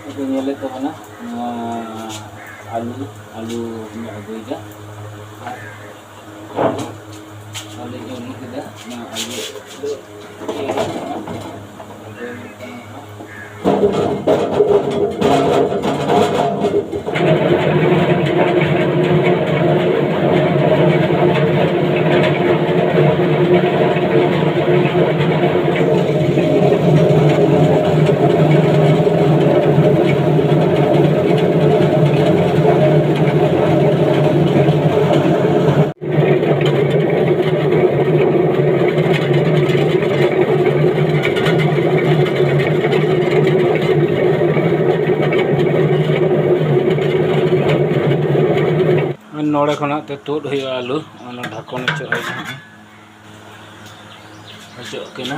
Oke, nyele to mana alu punya agoida. Chale ini kita nah alu नोड़े खना ते तुद हुआ आलू और ढाकन अचो किना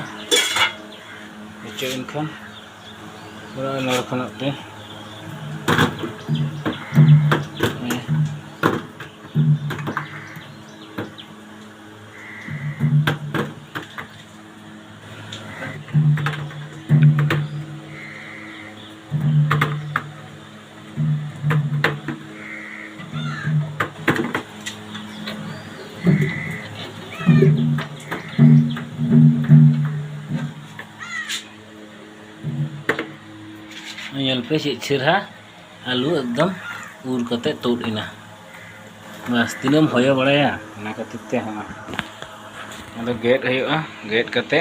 अचो इनखान नोड़े खना ते पे चिरहा आलू एकदम उर कते तुद इना बस तीनम होया बड़ाया ना खातिर ते हाँ गेट हुआ गेट कते